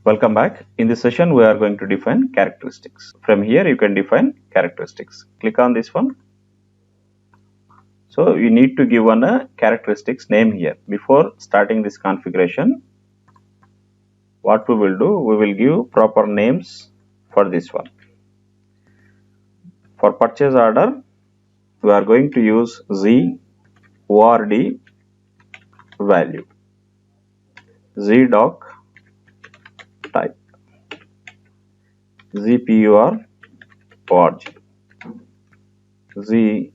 Welcome back. In this session, we are going to define characteristics. From here, you can define characteristics. Click on this one. So you need to give one a characteristics name here. Before starting this configuration, what we will do, we will give proper names for this one. For purchase order, we are going to use Z ORD value, Z doc type, Z PUR org, Z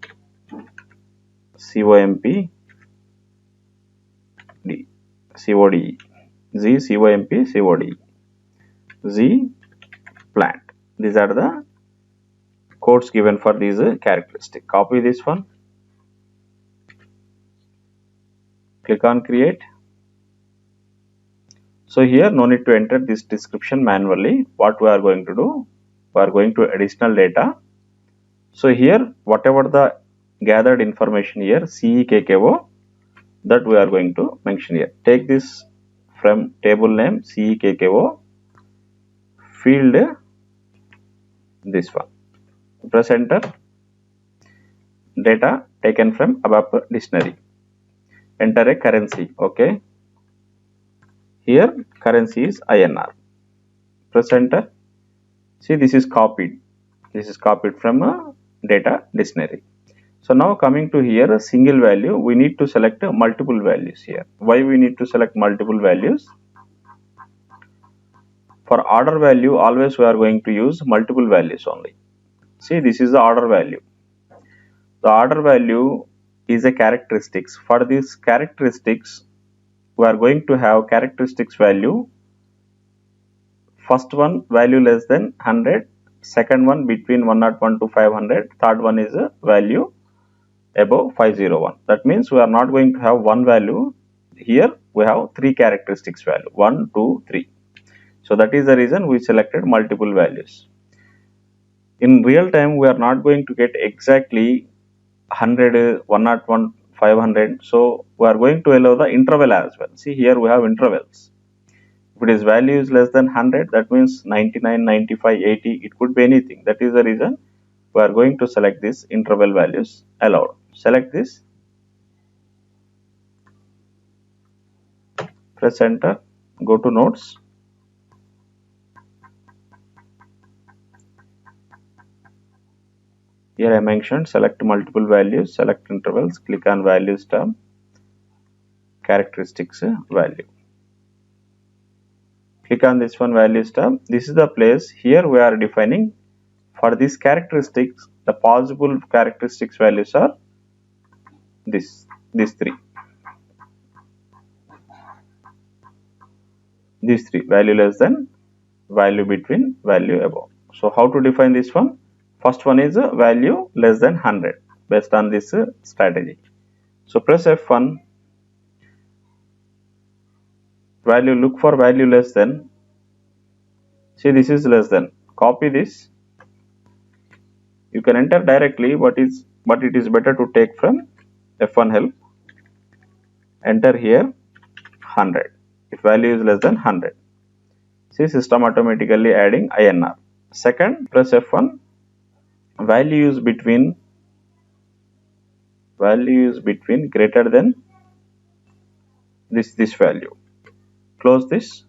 COMP D CODE, Z COMP CODE, Z plant. These are the codes given for these characteristic. Copy this one, click on create. So here no need to enter this description manually. What we are going to do, we are going to additional data. So here whatever the gathered information here CEKKO, that we are going to mention here. Take this from table name CEKKO, field this one, press enter. Data taken from above dictionary, enter a currency. Okay, here currency is INR, press enter. See, this is copied from a data dictionary. So now coming to here, a single value, we need to select multiple values here. Why we need to select multiple values? For order value, always we are going to use multiple values only. See, this is the order value. The order value is a characteristics. For these characteristics, we are going to have characteristics value. First one value less than 100, second one between 101 to 500, third one is a value above 501. That means we are not going to have one value. Here we have three characteristics value, 1, 2, 3. So that is the reason we selected multiple values. In real time, we are not going to get exactly 100, 101, 500. So we are going to allow the interval as well. See, here we have intervals. If it is value is less than 100, that means 99, 95, 80, it could be anything. That is the reason we are going to select this interval values allowed. Select this, press enter, go to notes. Here I mentioned select multiple values, select intervals, click on values tab, characteristics value. Click on this one, values tab. This is the place. Here we are defining for these characteristics, the possible characteristics values are these three. These three, value less than, value between, value above. So how to define this one? First one is value less than 100 based on this strategy. So press F1, value, look for value less than. See, this is less than. Copy this. You can enter directly, but it is better to take from F1 help. Enter here 100 if value is less than 100. See, system automatically adding INR. Second, press F1, value is between greater than this value. Close this,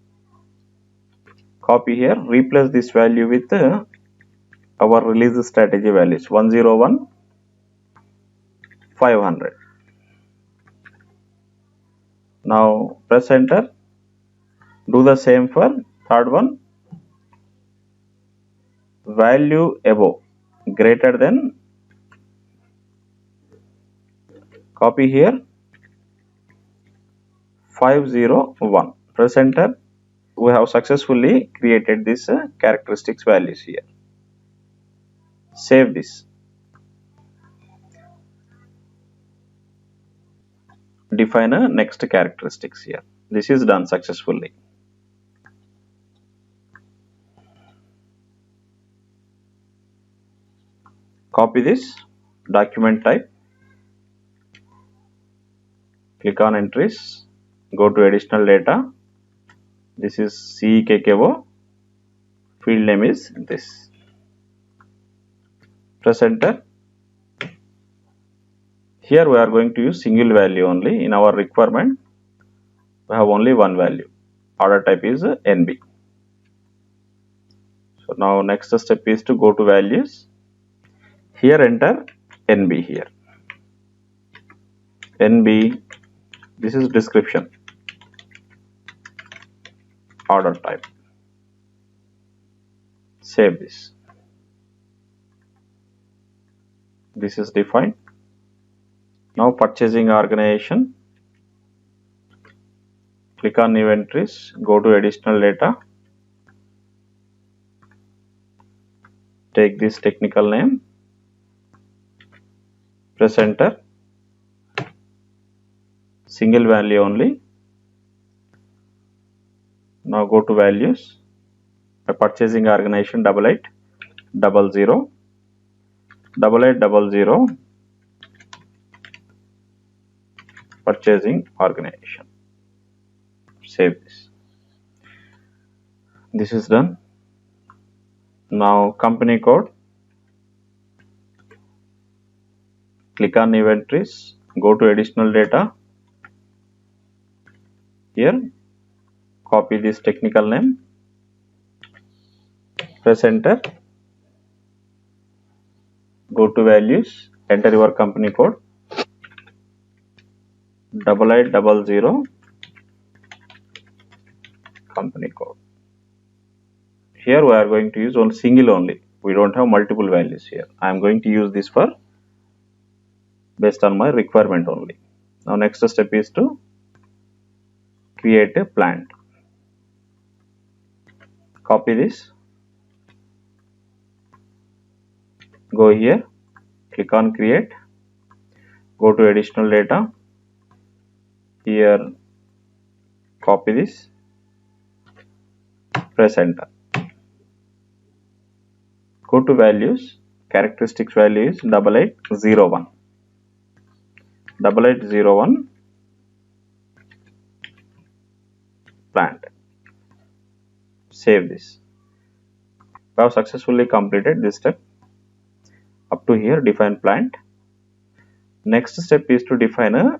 copy here, replace this value with our release strategy values 101, 500. Now press enter. Do the same for third one, value above greater than, copy here 501, press enter. We have successfully created this characteristics values here. Save this. Define a next characteristics here. This is done successfully. Copy this, document type, click on entries, go to additional data, This is CKKO. Field name is this. Press enter. Here we are going to use single value only. In our requirement, we have only one value. Order type is NB. So now next step is to go to values. Here enter NB here. NB, this is description. Order type. Save this. This is defined. Now purchasing organization. Click on new entries. Go to additional data. Take this technical name. Press enter. Single value only. Now go to values. A purchasing organization 8800 8800 purchasing organization. Save this. This is done. Now company code. Click on new entries. Go to additional data. Here copy this technical name. Press enter. Go to values. Enter your company code. 8800 company code. Here we are going to use only single only. We don't have multiple values here. I am going to use this for based on my requirement only. Now next step is to create a plant. Copy this. Go here. Click on create. Go to additional data. Here copy this. Press enter. Go to values. Characteristics value is 8801. 8801 plant. Save this. We have successfully completed this step. Up to here define plant. Next step is to define a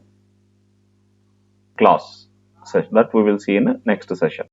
class. So that we will see in the next session.